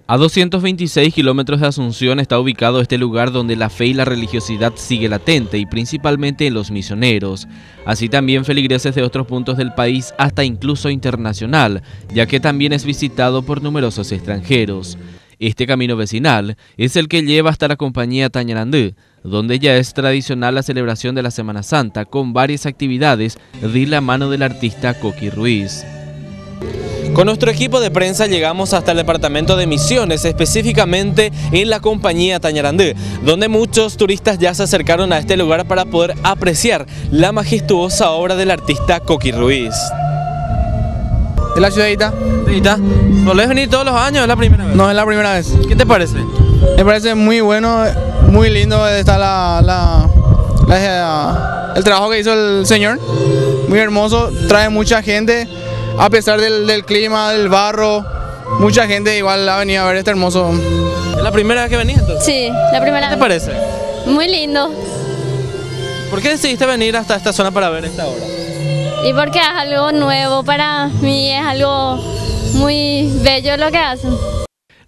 A 226 kilómetros de Asunción está ubicado este lugar donde la fe y la religiosidad sigue latente y principalmente en los misioneros. Así también feligreses de otros puntos del país hasta incluso internacional, ya que también es visitado por numerosos extranjeros. Este camino vecinal es el que lleva hasta la compañía Tañarandú, donde ya es tradicional la celebración de la Semana Santa con varias actividades de la mano del artista Coqui Ruiz. Con nuestro equipo de prensa llegamos hasta el departamento de Misiones, específicamente en la compañía Tañarandú, donde muchos turistas ya se acercaron a este lugar para poder apreciar la majestuosa obra del artista Coqui Ruiz. ¿De la ciudadita? ¿Solés venir todos los años o es la primera vez? No, es la primera vez. ¿Qué te parece? Me parece muy bueno, muy lindo está el trabajo que hizo el señor. Muy hermoso, trae mucha gente, a pesar del clima, del barro. Mucha gente igual ha venido a ver este hermoso. ¿Es la primera vez que venís entonces? Sí, la primera vez. ¿Qué te parece? Muy lindo. ¿Por qué decidiste venir hasta esta zona para ver esta obra? Y porque es algo nuevo para mí, es algo muy bello lo que hacen.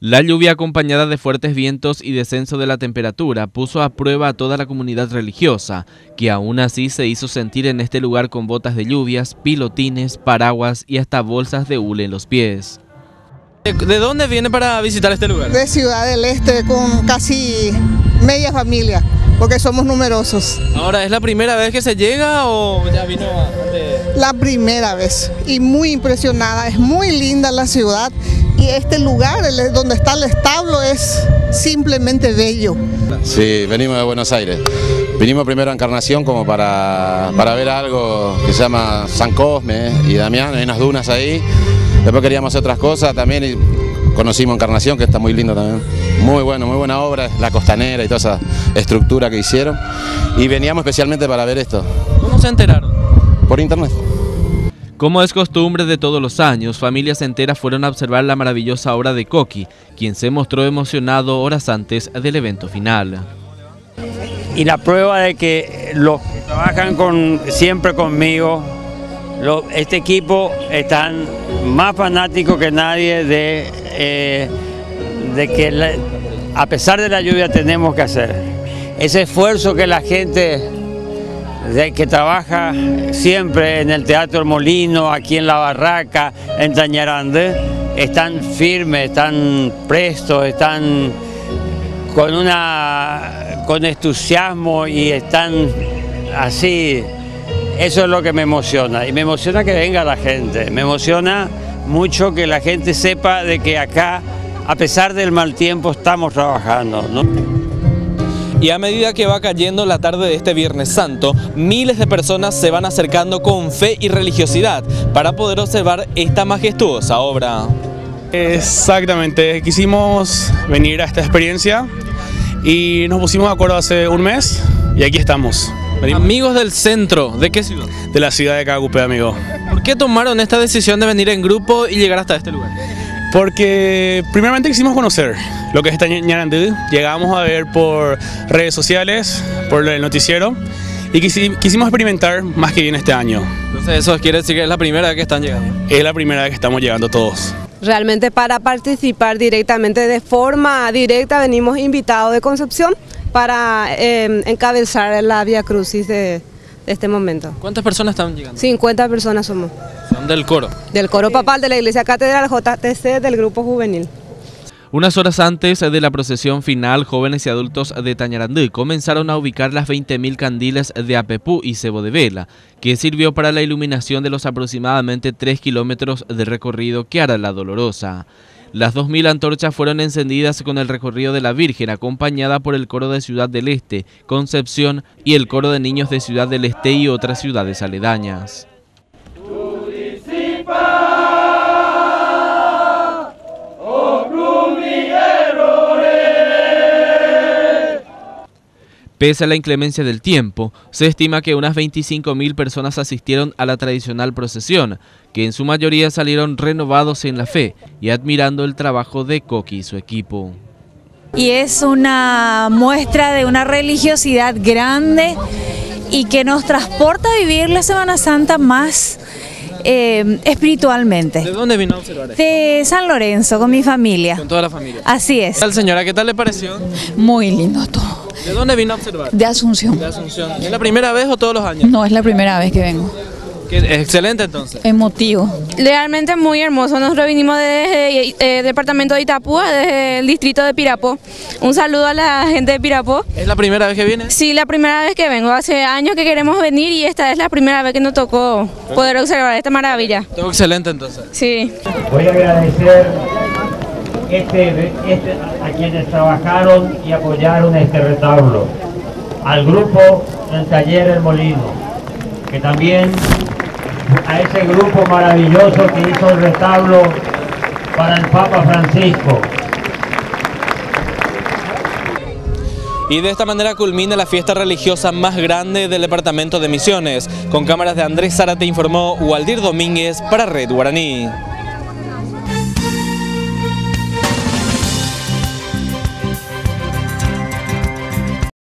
La lluvia acompañada de fuertes vientos y descenso de la temperatura puso a prueba a toda la comunidad religiosa, que aún así se hizo sentir en este lugar con botas de lluvias, pilotines, paraguas y hasta bolsas de hule en los pies. ¿De dónde viene para visitar este lugar? De Ciudad del Este, con casi media familia, porque somos numerosos. Ahora, ¿es la primera vez que se llega o ya vino antes? La primera vez, y muy impresionada, es muy linda la ciudad, y este lugar donde está el establo es simplemente bello. Sí, venimos de Buenos Aires. Vinimos primero a Encarnación como para ver algo que se llama San Cosme y Damián, hay unas dunas ahí. Después queríamos hacer otras cosas también y conocimos Encarnación, que está muy lindo también. Muy bueno, muy buena obra, la costanera y toda esa estructura que hicieron. Y veníamos especialmente para ver esto. ¿Cómo se enteraron? Por internet. Como es costumbre de todos los años, familias enteras fueron a observar la maravillosa obra de Coqui, quien se mostró emocionado horas antes del evento final. Y la prueba de que los que trabajan siempre conmigo, este equipo están más fanáticos que nadie de que a pesar de la lluvia tenemos que hacer. Ese esfuerzo que la gente que trabaja siempre en el Teatro El Molino, aquí en La Barraca, en Tañarandú, están firmes, están prestos, están con entusiasmo y están así. Eso es lo que me emociona, y me emociona que venga la gente, me emociona mucho que la gente sepa de que acá, a pesar del mal tiempo, estamos trabajando, ¿no? Y a medida que va cayendo la tarde de este Viernes Santo, miles de personas se van acercando con fe y religiosidad para poder observar esta majestuosa obra. Exactamente, quisimos venir a esta experiencia y nos pusimos de acuerdo hace un mes y aquí estamos. Amigos del centro, ¿de qué ciudad? De la ciudad de Cagupé, amigo. ¿Por qué tomaron esta decisión de venir en grupo y llegar hasta este lugar? Porque primeramente quisimos conocer lo que es Tañarandú, llegamos a ver por redes sociales, por el noticiero y quisimos experimentar más que bien este año. Entonces eso quiere decir que es la primera vez que están llegando. Es la primera vez que estamos llegando todos. Realmente para participar directamente, de forma directa, venimos invitados de Concepción para encabezar la Vía Crucis de este momento. ¿Cuántas personas están llegando? 50 personas somos. ¿Son del coro? Del coro papal de la Iglesia Catedral JTC del grupo juvenil. Unas horas antes de la procesión final, jóvenes y adultos de Tañarandú comenzaron a ubicar las 20.000 candiles de Apepú y cebo de vela, que sirvió para la iluminación de los aproximadamente 3 kilómetros de recorrido que hará la Dolorosa. Las 2.000 antorchas fueron encendidas con el recorrido de la Virgen, acompañada por el coro de Ciudad del Este, Concepción y el coro de niños de Ciudad del Este y otras ciudades aledañas. Pese a la inclemencia del tiempo, se estima que unas 25.000 personas asistieron a la tradicional procesión, que en su mayoría salieron renovados en la fe y admirando el trabajo de Coqui y su equipo. Y es una muestra de una religiosidad grande y que nos transporta a vivir la Semana Santa más espiritualmente. ¿De dónde vino a observar esto? De San Lorenzo, con mi familia. Con toda la familia. Así es. ¿Qué tal, señora? ¿Qué tal le pareció? Muy lindo todo. ¿De dónde vino a observar? De Asunción. De Asunción. ¿Es la primera vez o todos los años? No, es la primera vez que vengo. Excelente entonces. Emotivo. Realmente muy hermoso. Nosotros vinimos desde el departamento de Itapúa, desde el distrito de Pirapó. Un saludo a la gente de Pirapó. ¿Es la primera vez que viene? Sí, la primera vez que vengo. Hace años que queremos venir y esta es la primera vez que nos tocó poder observar esta maravilla. Todo excelente entonces. Sí. Voy a agradecer a quienes trabajaron y apoyaron este retablo. Al grupo del Taller El Molino, que también a ese grupo maravilloso que hizo el retablo para el Papa Francisco. Y de esta manera culmina la fiesta religiosa más grande del departamento de Misiones. Con cámaras de Andrés Zárate informó Waldir Domínguez para Red Guaraní.